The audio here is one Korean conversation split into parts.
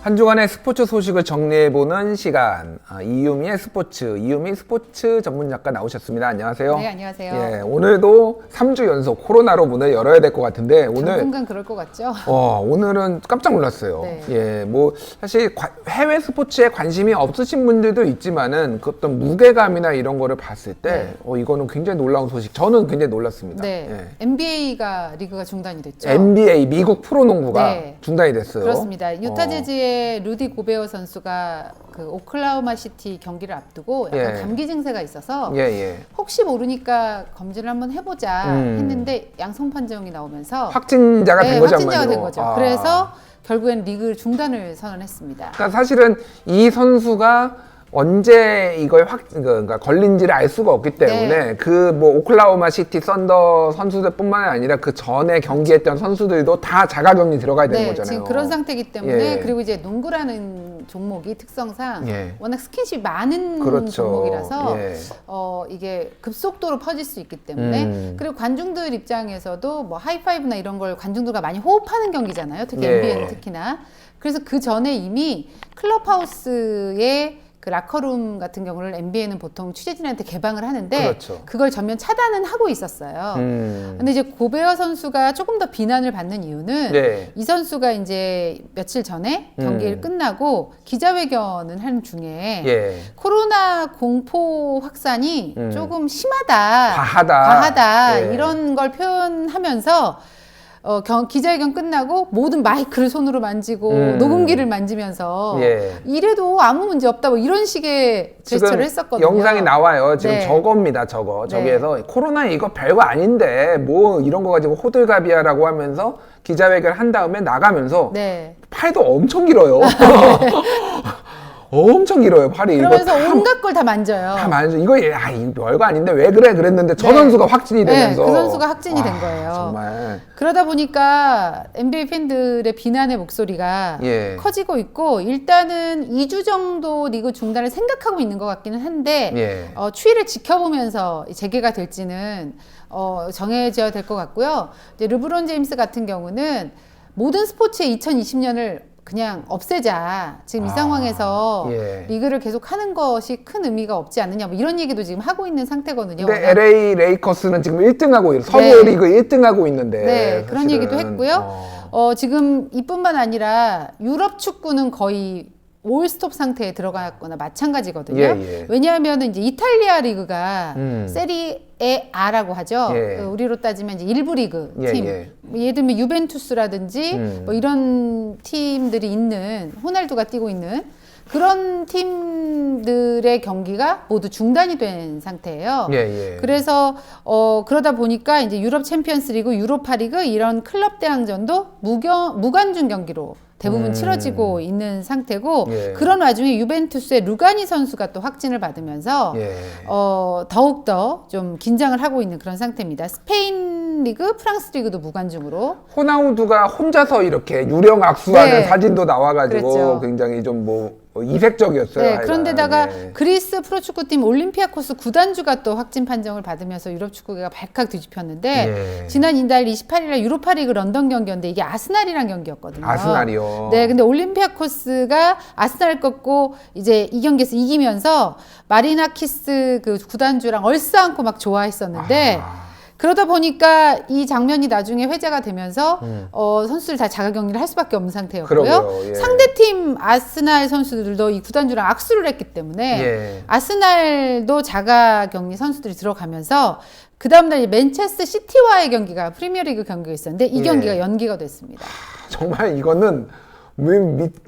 한 주간의 스포츠 소식을 정리해보는 시간. 이유미의 스포츠, 이유미 스포츠 전문 작가 나오셨습니다. 안녕하세요. 네, 안녕하세요. 예, 오늘도 3주 연속 코로나로 문을 열어야 될 것 같은데 오늘 당분간 그럴 것 같죠? 오늘은 깜짝 놀랐어요. 네. 예, 뭐 사실 해외 스포츠에 관심이 없으신 분들도 있지만은 그 어떤 무게감이나 이런 거를 봤을 때 이거는 굉장히 놀라운 소식. 저는 굉장히 놀랐습니다. 네, 예. NBA가 리그가 중단이 됐죠. NBA 미국 프로농구가 네. 중단이 됐어요. 그렇습니다. 유타 재즈의 루디 고베어 선수가 그 오클라호마 시티 경기를 앞두고 약간 감기 증세가 있어서 혹시 모르니까 검진을 한번 해보자 했는데 양성 판정이 나오면서 확진자가 된 거죠. 확진자가 된 거죠. 그래서 결국엔 리그 중단을 선언했습니다. 그러니까 사실은 이 선수가 언제 이걸 그러니까 걸린지를 알 수가 없기 때문에 그 뭐 오클라호마 시티 썬더 선수들뿐만 아니라 그 전에 경기했던 선수들도 다 자가격리 들어가야 되는 거잖아요. 지금 그런 상태이기 때문에 그리고 이제 농구라는 종목이 특성상 워낙 스킨십이 많은 종목이라서 이게 급속도로 퍼질 수 있기 때문에 그리고 관중들 입장에서도 뭐 하이파이브나 이런 걸 관중들과 많이 호흡하는 경기잖아요. 특히 NBA는 특히나. 그래서 그 전에 이미 클럽하우스에 그 라커룸 같은 경우를 NBA는 보통 취재진한테 개방을 하는데 그걸 전면 차단은 하고 있었어요. 근데 이제 고베어 선수가 조금 더 비난을 받는 이유는 이 선수가 이제 며칠 전에 경기를 끝나고 기자회견을 하는 중에 코로나 공포 확산이 조금 심하다, 과하다 이런 걸 표현하면서 기자회견 끝나고 모든 마이크를 손으로 만지고 녹음기를 만지면서 이래도 아무 문제 없다 뭐 이런 식의 제스처를 했었거든요. 영상이 나와요. 지금 저겁니다. 저기에서 코로나 이거 별거 아닌데 뭐 이런 거 가지고 호들갑이야라고 하면서 기자회견을 한 다음에 나가면서 팔도 엄청 길어요. 엄청 길어요, 팔이. 그러면서 온갖 걸 다 만져요. 다 만져. 이거 별거 아닌데 왜 그래? 그랬는데 저 선수가 확진이 되면서. 그 선수가 확진이 된 거예요. 정말. 그러다 보니까 NBA 팬들의 비난의 목소리가 커지고 있고 일단은 2주 정도 리그 중단을 생각하고 있는 것 같기는 한데 추이를 지켜보면서 재개가 될지는 정해져야 될 것 같고요. 이제 르브론 제임스 같은 경우는 모든 스포츠의 2020년을 그냥 없애자. 지금 이 상황에서 리그를 계속 하는 것이 큰 의미가 없지 않느냐. 뭐 이런 얘기도 지금 하고 있는 상태거든요. 근데 LA 레이커스는 지금 1등하고 서부 리그 1등하고 있는데. 그런 얘기도 했고요. 지금 이뿐만 아니라 유럽 축구는 거의 올스톱 상태에 들어갔거나 마찬가지거든요. 왜냐하면 이제 이탈리아 리그가 세리에 A라고 하죠. 우리로 따지면 이제 일부 리그 팀. 예를 들면 유벤투스라든지 뭐 이런 팀들이 있는 호날두가 뛰고 있는 그런 팀들의 경기가 모두 중단이 된 상태예요. 그래서 그러다 보니까 이제 유럽 챔피언스 리그, 유로파 리그 이런 클럽 대항전도 무관중 경기로 대부분 치러지고 있는 상태고 그런 와중에 유벤투스의 루가니 선수가 또 확진을 받으면서 더욱더 좀 긴장을 하고 있는 그런 상태입니다. 스페인 리그, 프랑스 리그도 무관중으로. 호나우두가 혼자서 이렇게 유령 악수하는 사진도 나와가지고 굉장히 좀 이색적이었어요. 그런데다가 그리스 프로축구팀 올림피아코스 구단주가 또 확진 판정을 받으면서 유럽 축구계가 발칵 뒤집혔는데 지난 이달 28일에 유로파리그 런던 경기였는데 이게 아스날이랑 경기였거든요. 아스날이요. 근데 올림피아코스가 아스날 꺾고 이제 이 경기에서 이기면서 마리나키스 그 구단주랑 얼싸안고 막 좋아했었는데 그러다 보니까 이 장면이 나중에 회자가 되면서 선수들 다 자가격리를 할 수밖에 없는 상태였고요. 상대팀 아스날 선수들도 이 구단주랑 악수를 했기 때문에 아스날도 자가격리 선수들이 들어가면서 그 다음날 맨체스터 시티와의 경기가 프리미어리그 경기가 있었는데 이 경기가 연기가 됐습니다. 정말 이거는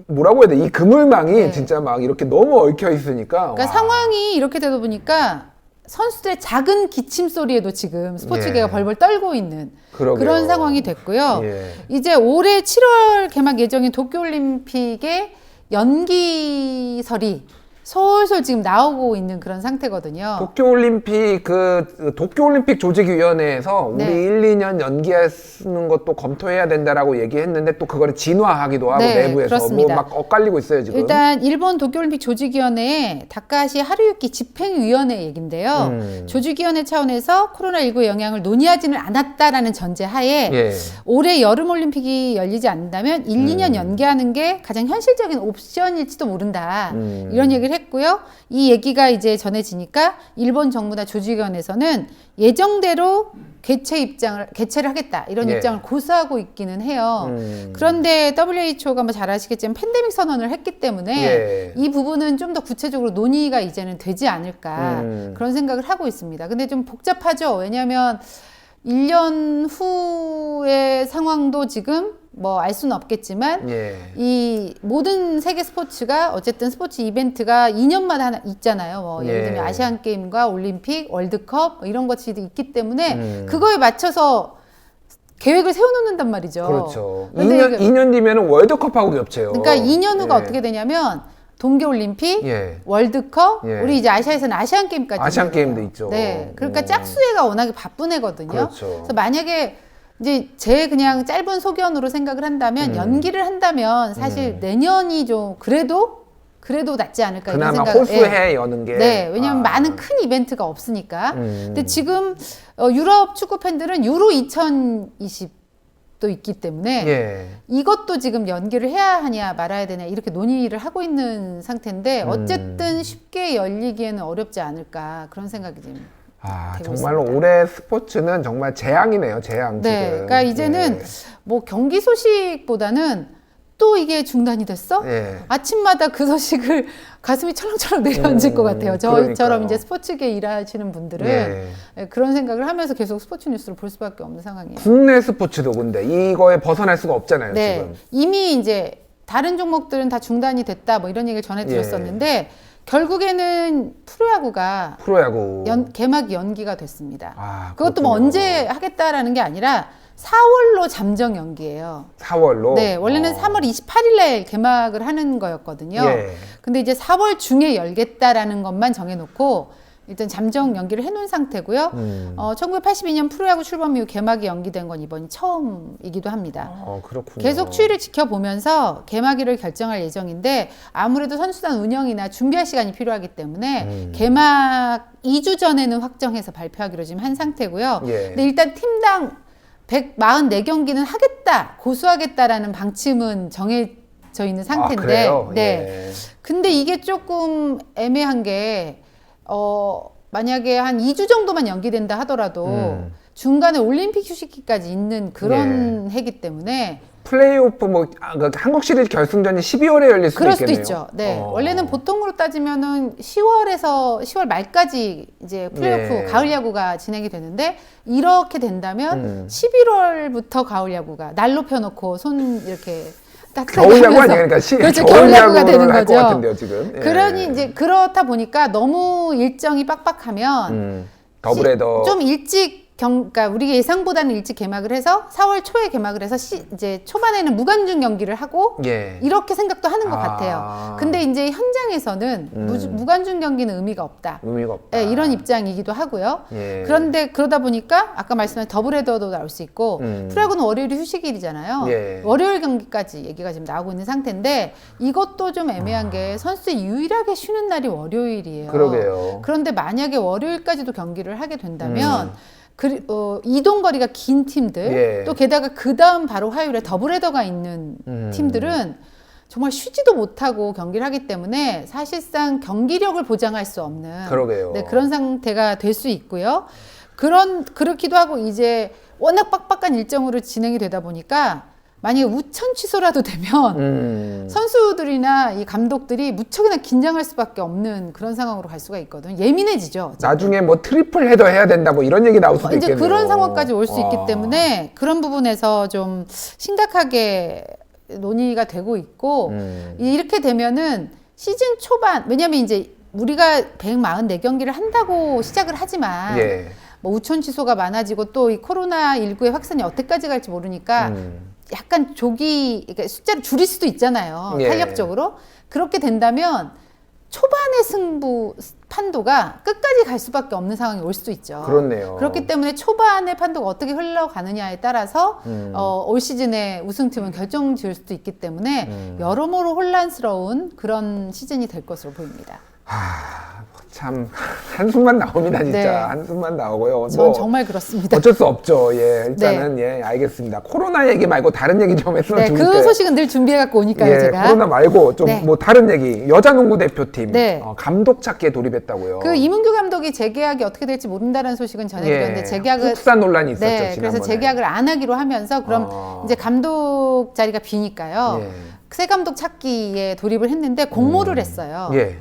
뭐라고 해야 돼? 이 그물망이 진짜 막 이렇게 너무 얽혀 있으니까. 그러니까 상황이 이렇게 되다 보니까 선수들의 작은 기침 소리에도 지금 스포츠계가 벌벌 떨고 있는 그런 상황이 됐고요. 이제 올해 7월 개막 예정인 도쿄올림픽의 연기설이 솔솔 지금 나오고 있는 그런 상태거든요. 도쿄올림픽 조직위원회에서 네. 우리 1, 2년 연기하는 것도 검토해야 된다라고 얘기했는데 또 그거를 진화하기도 하고 네, 내부에서 뭐 막 엇갈리고 있어요 지금. 일단 일본 도쿄올림픽 조직위원회의 다카시 하루유키 집행위원회 얘긴데요. 조직위원회 차원에서 코로나19의 영향을 논의하지는 않았다라는 전제하에 예. 올해 여름올림픽이 열리지 않는다면 1, 2년 연기하는 게 가장 현실적인 옵션일지도 모른다. 이런 얘기를 했고요. 이 얘기가 이제 전해지니까 일본 정부나 조직위원회에서는 예정대로 개최를 하겠다 이런 예. 입장을 고수하고 있기는 해요. 그런데 WHO가 뭐 잘 아시겠지만 팬데믹 선언을 했기 때문에 예. 이 부분은 좀 더 구체적으로 논의가 이제는 되지 않을까 그런 생각을 하고 있습니다. 근데 좀 복잡하죠. 왜냐하면 1년 후의 상황도 지금 뭐 알 수는 없겠지만 예. 이 모든 세계 스포츠가 어쨌든 스포츠 이벤트가 2년마다 하나 있잖아요. 뭐 예를 들면 아시안 게임과 올림픽, 월드컵 뭐 이런 것이 있기 때문에 그거에 맞춰서 계획을 세워놓는단 말이죠. 그렇죠. 2년 뒤면은 월드컵하고 겹쳐요. 그러니까 2년 후가 어떻게 되냐면 동계올림픽, 월드컵, 우리 이제 아시아에서는 아시안 게임까지. 아시안 게임도 있죠. 네, 그러니까 짝수애가 워낙에 바쁜 애거든요. 그렇죠. 그래서 만약에 이제 제 그냥 짧은 소견으로 생각을 한다면 연기를 한다면 사실 내년이 좀 그래도 낫지 않을까 이런 그나마 생각. 호수해 여는 게. 네, 왜냐하면 많은 큰 이벤트가 없으니까. 근데 지금 유럽 축구 팬들은 유로 2020도 있기 때문에 이것도 지금 연기를 해야 하냐 말아야 되냐 이렇게 논의를 하고 있는 상태인데 어쨌든 쉽게 열리기에는 어렵지 않을까 그런 생각이 좀. 정말로 올해 스포츠는 정말 재앙이네요, 재앙. 네, 지금. 그러니까 이제는 뭐 경기 소식보다는 또 이게 중단이 됐어? 아침마다 그 소식을 가슴이 철렁철렁 내려앉을 것 같아요. 저희처럼 그러니까요. 이제 스포츠계 일하시는 분들은 그런 생각을 하면서 계속 스포츠 뉴스를 볼 수밖에 없는 상황이에요. 국내 스포츠도 근데 이거에 벗어날 수가 없잖아요, 지금. 이미 이제 다른 종목들은 다 중단이 됐다 뭐 이런 얘기를 전해드렸었는데 결국에는 프로야구 개막이 연기가 됐습니다. 그것도 뭐 언제 하겠다라는 게 아니라 4월로 잠정 연기예요. 4월로? 네, 원래는 3월 28일에 개막을 하는 거였거든요. 근데 이제 4월 중에 열겠다라는 것만 정해놓고 일단 잠정 연기를 해놓은 상태고요. 1982년 프로야구 출범 이후 개막이 연기된 건 이번이 처음이기도 합니다. 그렇군요. 계속 추이를 지켜보면서 개막일을 결정할 예정인데 아무래도 선수단 운영이나 준비할 시간이 필요하기 때문에 개막 2주 전에는 확정해서 발표하기로 지금 한 상태고요. 근데 일단 팀당 144경기는 하겠다, 고수하겠다라는 방침은 정해져 있는 상태인데, 근데 이게 조금 애매한 게 만약에 한 2주 정도만 연기된다 하더라도 중간에 올림픽 휴식기까지 있는 그런 해기 때문에 플레이오프 한국 시리즈 결승전이 12월에 열릴 수도 그럴 있겠네요. 수도 있죠. 네. 원래는 보통으로 따지면은 10월 말까지 이제 플레이오프 가을 야구가 진행이 되는데 이렇게 된다면 11월부터 가을 야구가 날 높여놓고 손 이렇게 겨울 야구 아니에요? 그러니까 그렇죠. 겨울 야구가 되는 할 것 거죠. 같은데요, 지금. 그러니 이제 그렇다 보니까 너무 일정이 빡빡하면 더블헤더 좀 일찍 그러니까 우리가 예상보다는 일찍 개막을 해서 4월 초에 개막을 해서 이제 초반에는 무관중 경기를 하고 이렇게 생각도 하는 것 같아요. 근데 이제 현장에서는 무관중 경기는 의미가 없다. 네, 이런 입장이기도 하고요. 그런데 그러다 보니까 아까 말씀하신 더블헤더도 나올 수 있고 프로야구는 월요일이 휴식일이잖아요. 월요일 경기까지 얘기가 지금 나오고 있는 상태인데 이것도 좀 애매한 게 선수들이 유일하게 쉬는 날이 월요일이에요. 그러게요. 그런데 만약에 월요일까지도 경기를 하게 된다면 이동 거리가 긴 팀들 또 게다가 그 다음 바로 화요일에 더블헤더가 있는 팀들은 정말 쉬지도 못하고 경기를 하기 때문에 사실상 경기력을 보장할 수 없는 그런 상태가 될 수 있고요. 그렇기도 하고 이제 워낙 빡빡한 일정으로 진행이 되다 보니까 만약에 우천 취소라도 되면 선수들이나 이 감독들이 무척이나 긴장할 수밖에 없는 그런 상황으로 갈 수가 있거든요. 예민해지죠. 나중에 뭐 트리플 헤더 해야 된다 뭐 이런 얘기 나올 수도 이제 있겠네요. 그런 상황까지 올 수 있기 때문에 그런 부분에서 좀 심각하게 논의가 되고 있고 이렇게 되면은 시즌 초반 왜냐면 이제 우리가 144경기를 한다고 시작을 하지만 뭐 우천 취소가 많아지고 또 이 코로나19의 확산이 어디까지 갈지 모르니까 약간 그러니까 숫자를 줄일 수도 있잖아요. 탄력적으로. 그렇게 된다면 초반의 승부 판도가 끝까지 갈 수밖에 없는 상황이 올 수도 있죠. 그렇네요. 그렇기 때문에 초반의 판도가 어떻게 흘러가느냐에 따라서 올 시즌의 우승팀은 결정 지을 수도 있기 때문에 여러모로 혼란스러운 그런 시즌이 될 것으로 보입니다. 참 한숨만 나옵니다 진짜. 네. 한숨만 나오고요. 전 정말 그렇습니다. 어쩔 수 없죠. 예, 일단은 예, 알겠습니다. 코로나 얘기 말고 다른 얘기 좀 했으면 네, 좋겠어요. 그 소식은 늘 준비해 갖고 오니까요, 예, 제가. 코로나 말고 좀 뭐 다른 얘기. 여자농구 대표팀 네. 감독 찾기에 돌입했다고요. 그 이문규 감독이 재계약이 어떻게 될지 모른다는 소식은 전해드렸는데 재계약을 혹사 논란이 있었죠. 네, 지난번에. 그래서 재계약을 안 하기로 하면서 그럼 이제 감독 자리가 비니까요. 새 감독 찾기에 돌입을 했는데 공모를 했어요. 예.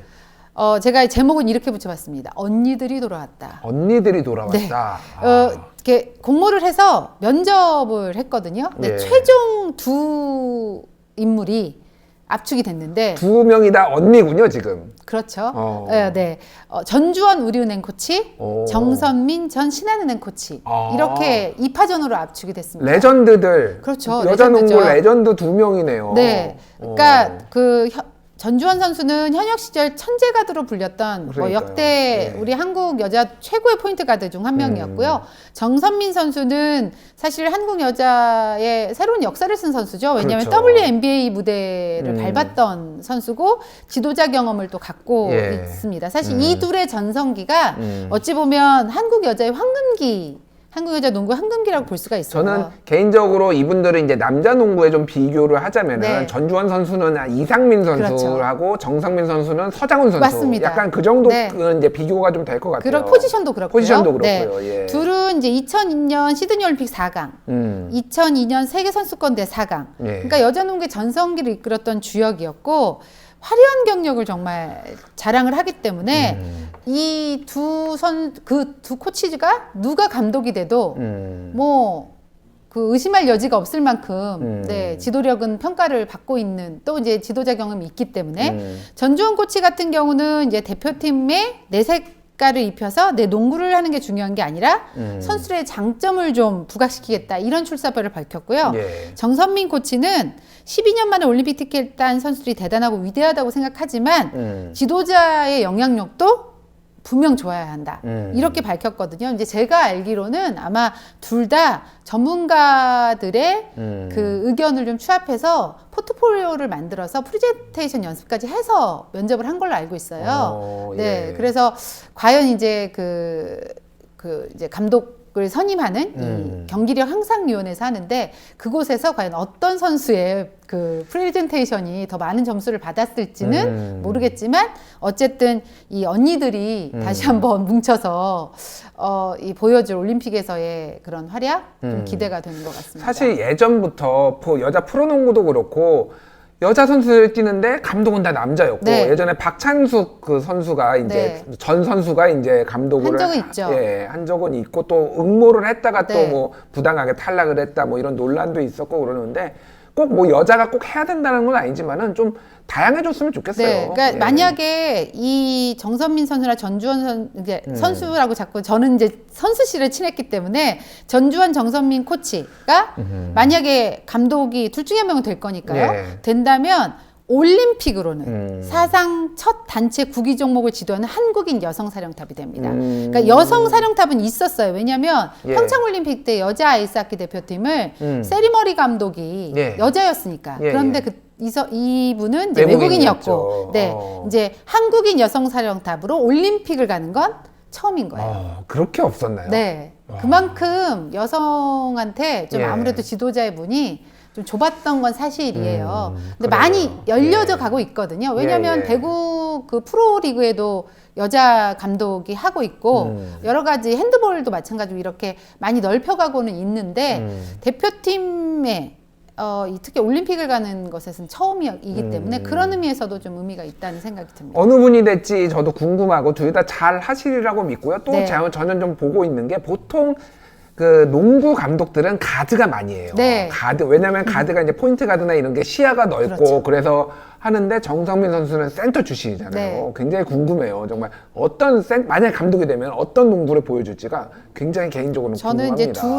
제가 제목은 이렇게 붙여봤습니다. 언니들이 돌아왔다. 언니들이 돌아왔다. 네. 이렇게 공모를 해서 면접을 했거든요. 근데 최종 두 인물이 압축이 됐는데 두 명이 다 언니군요 지금. 그렇죠. 네. 전주원 우리은행 코치, 정선민 전 신한은행 코치 이렇게 2파전으로 압축이 됐습니다. 레전드들. 그렇죠. 여자농구 레전드 두 명이네요. 네. 그러니까 전주원 선수는 현역 시절 천재 가드로 불렸던 뭐 역대 우리 한국 여자 최고의 포인트 가드 중 한 명이었고요. 정선민 선수는 사실 한국 여자의 새로운 역사를 쓴 선수죠. 왜냐하면 WNBA 무대를 밟았던 선수고 지도자 경험을 또 갖고 있습니다. 사실 이 둘의 전성기가 어찌 보면 한국 여자의 황금기, 한국 여자 농구 황금기라고 볼 수가 있어요. 저는 개인적으로 이분들은 이제 남자 농구에 좀 비교를 하자면은 전주원 선수는 이상민 선수하고 정상민 선수는 서장훈 선수. 맞습니다. 약간 그 정도 이제 비교가 좀 될 것 같아요. 그런 포지션도 그렇고요. 포지션도 그렇고요. 예. 둘은 이제 2002년 시드니 올림픽 4강, 2002년 세계 선수권대 4강. 그러니까 여자 농구의 전성기를 이끌었던 주역이었고 화려한 경력을 정말 자랑을 하기 때문에 이 두 코치가 누가 감독이 돼도 뭐 그 의심할 여지가 없을 만큼 지도력은 평가를 받고 있는 또 이제 지도자 경험이 있기 때문에 전주원 코치 같은 경우는 이제 대표팀의 내색깔을 입혀서 내 농구를 하는 게 중요한 게 아니라 선수들의 장점을 좀 부각시키겠다 이런 출사표를 밝혔고요. 정선민 코치는 12년 만에 올림픽 티켓을 딴 선수들이 대단하고 위대하다고 생각하지만 지도자의 영향력도 분명 좋아야 한다. 이렇게 밝혔거든요. 이제 제가 알기로는 아마 둘 다 전문가들의 그 의견을 좀 취합해서 포트폴리오를 만들어서 프레젠테이션 연습까지 해서 면접을 한 걸로 알고 있어요. 네. 그래서 과연 이제 이제 감독을 선임하는 이 경기력 향상위원회에서 하는데 그곳에서 과연 어떤 선수의 그 프레젠테이션이 더 많은 점수를 받았을지는 모르겠지만 어쨌든 이 언니들이 다시 한번 뭉쳐서 보여줄 올림픽에서의 그런 활약 좀 기대가 되는 것 같습니다. 사실 예전부터 여자 프로농구도 그렇고 여자 선수들 뛰는데 감독은 다 남자였고 예전에 박찬숙 그 선수가 이제 전 선수가 이제 감독을 한 적은 있죠. 한 적은 있고 또 응모를 했다가 또 뭐 부당하게 탈락을 했다 뭐 이런 논란도 있었고 그러는데 꼭 뭐 여자가 꼭 해야 된다는 건 아니지만은 좀 다양해졌으면 좋겠어요. 그러니까 만약에 이 정선민 선수나 전주원 선수라고 자꾸 저는 이제 선수실을 친했기 때문에 전주원 정선민 코치가 만약에 감독이 둘 중에 한 명은 될 거니까요. 된다면 올림픽으로는 사상 첫 단체 구기 종목을 지도하는 한국인 여성 사령탑이 됩니다. 그러니까 여성 사령탑은 있었어요. 왜냐하면 평창올림픽 때 여자 아이스하키 대표팀을 세리머리 감독이 여자였으니까. 그런데 이분은 이제 외국인이었고, 이제 한국인 여성 사령탑으로 올림픽을 가는 건 처음인 거예요. 그렇게 없었나요? 네. 그만큼 여성한테 좀 아무래도 지도자의 문이 좀 좁았던 건 사실이에요. 근데 많이 열려져 가고 있거든요. 왜냐하면 대구 그 프로리그에도 여자 감독이 하고 있고 여러 가지 핸드볼도 마찬가지로 이렇게 많이 넓혀가고는 있는데 대표팀에 특히 올림픽을 가는 것에서는 처음이기 때문에 그런 의미에서도 좀 의미가 있다는 생각이 듭니다. 어느 분이 될지 저도 궁금하고 둘 다 잘 하시리라고 믿고요. 또 저는 좀 보고 있는 게 보통 그 농구 감독들은 가드가 많이 해요. 가드. 왜냐면 가드가 이제 포인트 가드나 이런 게 시야가 넓고 그래서 하는데 정성민 선수는 센터 출신이잖아요. 굉장히 궁금해요. 정말 만약에 감독이 되면 어떤 농구를 보여줄지가 굉장히 개인적으로는 궁금합니다. 저는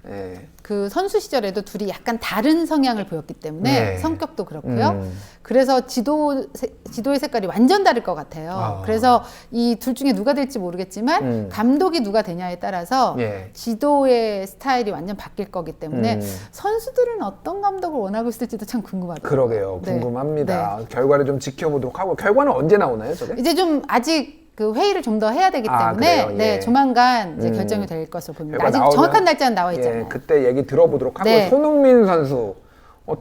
이제 예. 그 선수 시절에도 둘이 약간 다른 성향을 보였기 때문에 네. 성격도 그렇고요. 그래서 지도의 색깔이 완전 다를 것 같아요. 그래서 이 둘 중에 누가 될지 모르겠지만 감독이 누가 되냐에 따라서 예. 지도의 스타일이 완전 바뀔 거기 때문에 선수들은 어떤 감독을 원하고 있을지도 참 궁금하더라고요. 그러게요. 네. 궁금합니다. 결과를 좀 지켜보도록 하고 결과는 언제 나오나요, 저게? 이제 좀 아직 그 회의를 좀 더 해야 되기 때문에 그래요? 네, 예. 조만간 이제 결정이 될 것으로 보입니다. 결과 아직 나오면, 정확한 날짜는 나와 있잖아요. 예, 그때 얘기 들어보도록 하고 네. 손흥민 선수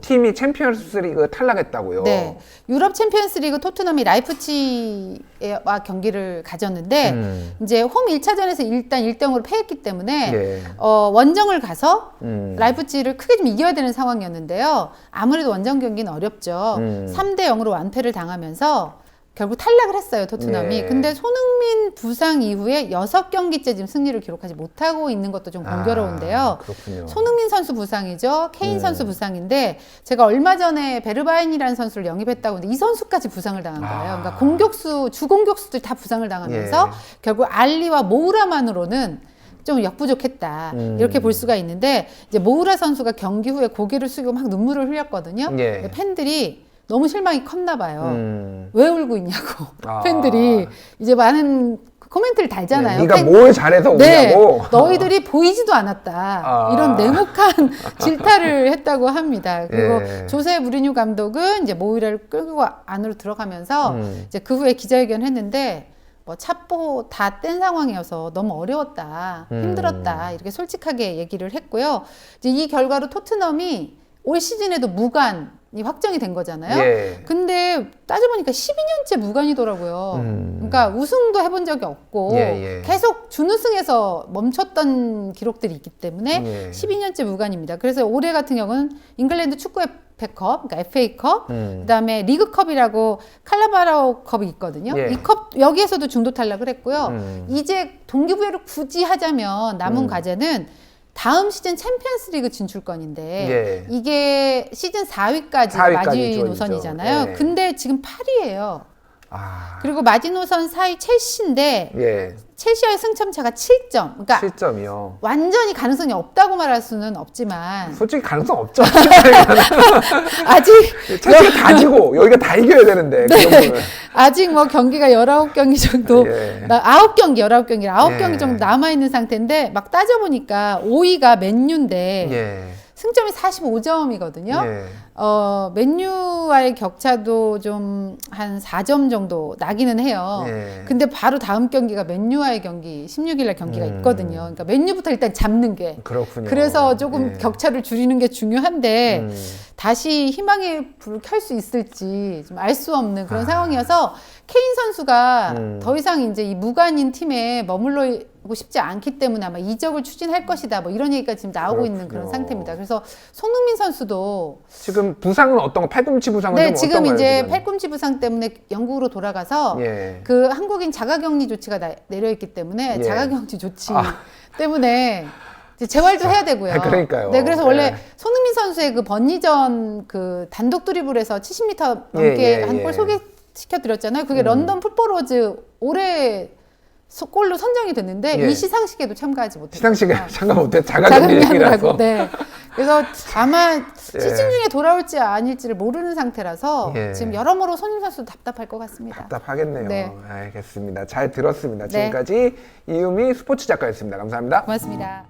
팀이 챔피언스리그 탈락했다고요. 네, 유럽 챔피언스리그 토트넘이 라이프치히와 경기를 가졌는데 이제 홈 1차전에서 일단 1대0으로 패했기 때문에 예. 원정을 가서 라이프치히를 크게 좀 이겨야 되는 상황이었는데요. 아무래도 원정 경기는 어렵죠. 3대0으로 완패를 당하면서 결국 탈락을 했어요, 토트넘이. 예. 근데 손흥민 부상 이후에 6경기째 지금 승리를 기록하지 못하고 있는 것도 좀 공교로운데요. 그렇군요. 손흥민 선수 부상이죠. 케인 선수 부상인데 제가 얼마 전에 베르바인이라는 선수를 영입했다고 했는데 이 선수까지 부상을 당한 거예요. 그러니까 공격수, 주공격수들 다 부상을 당하면서 결국 알리와 모우라만으로는 좀 역부족했다 이렇게 볼 수가 있는데 이제 모우라 선수가 경기 후에 고개를 숙이고 막 눈물을 흘렸거든요. 예. 근데 팬들이 너무 실망이 컸나 봐요. 왜 울고 있냐고 팬들이 이제 많은 코멘트를 달잖아요. 네, 네가 뭘 잘해서 네, 우냐고. 너희들이 보이지도 않았다. 이런 냉혹한 질타를 했다고 합니다. 그리고 예. 조세 무리뉴 감독은 이제 모이라를 끌고 안으로 들어가면서 이제 그 후에 기자회견을 했는데 뭐 차포 다 뗀 상황이어서 너무 어려웠다, 힘들었다 이렇게 솔직하게 얘기를 했고요. 이제 이 결과로 토트넘이 올 시즌에도 무관이 확정이 된 거잖아요. 예. 근데 따져보니까 12년째 무관이더라고요. 그러니까 우승도 해본 적이 없고 예. 계속 준우승에서 멈췄던 기록들이 있기 때문에 예. 12년째 무관입니다. 그래서 올해 같은 경우는 잉글랜드 축구의 FA컵, 그러니까 FA컵, 그다음에 리그컵이라고 칼라바라오컵이 있거든요. 예. 이 컵 여기에서도 중도 탈락을 했고요. 이제 동기부여를 굳이 하자면 남은 과제는 다음 시즌 챔피언스리그 진출권인데 예. 이게 시즌 4위까지 4위까지 마지노선이잖아요. 예. 근데 지금 8위예요. 아, 그리고 마지노선 4위 첼시인데 예. 첼시와의 승점차가 7점. 그러니까 7점이요. 완전히 가능성이 없다고 말할 수는 없지만 솔직히 가능성 없죠. 아직 첼시가 다 지고 여기가 다 이겨야 되는데 그 정도는. 아직 뭐 경기가 19경기 정도, 예. 9경기, 19경기, 9경기 예. 정도 남아있는 상태인데 막 따져보니까 5위가 맨유인데 예. 승점이 45점이거든요. 예. 맨유와의 격차도 좀 한 4점 정도 나기는 해요. 예. 근데 바로 다음 경기가 맨유와의 경기, 16일날 경기가 있거든요. 그러니까 맨유부터 일단 잡는 게. 그렇군요. 그래서 조금 예. 격차를 줄이는 게 중요한데 다시 희망의 불을 켤 수 있을지 좀 알 수 없는 그런 상황이어서 케인 선수가 더 이상 이제 이 무관인 팀에 머물러고 싶지 않기 때문에 아마 이적을 추진할 것이다. 뭐 이런 얘기가 지금 나오고 있는 그런 상태입니다. 그래서 손흥민 선수도 지금 부상은 어떤 거? 팔꿈치 부상은 네, 좀 지금 어떤가요, 이제 지금? 팔꿈치 부상 때문에 영국으로 돌아가서 예. 그 한국인 자가격리 조치가 내려있기 때문에 예. 자가격리 조치 때문에 이제 재활도 해야 되고요. 그러니까요. 네, 그래서 예. 원래 손흥민 선수의 그 번니전 그 단독 드리블에서 70m 넘게 한 골 소개시켜 드렸잖아요. 그게 런던 풋볼어워즈 올해 골로 선정이 됐는데 예. 이 시상식에도 참가하지 못했어요. 시상식에 참가 못해 자가격리라고. 자가격리라서. 네. 그래서 아마 시즌 중에 돌아올지 아닐지를 모르는 상태라서 예. 지금 여러모로 손흥민 선수 답답할 것 같습니다. 답답하겠네요. 네. 알겠습니다. 잘 들었습니다. 네. 지금까지 이유미 스포츠 작가였습니다. 감사합니다. 고맙습니다.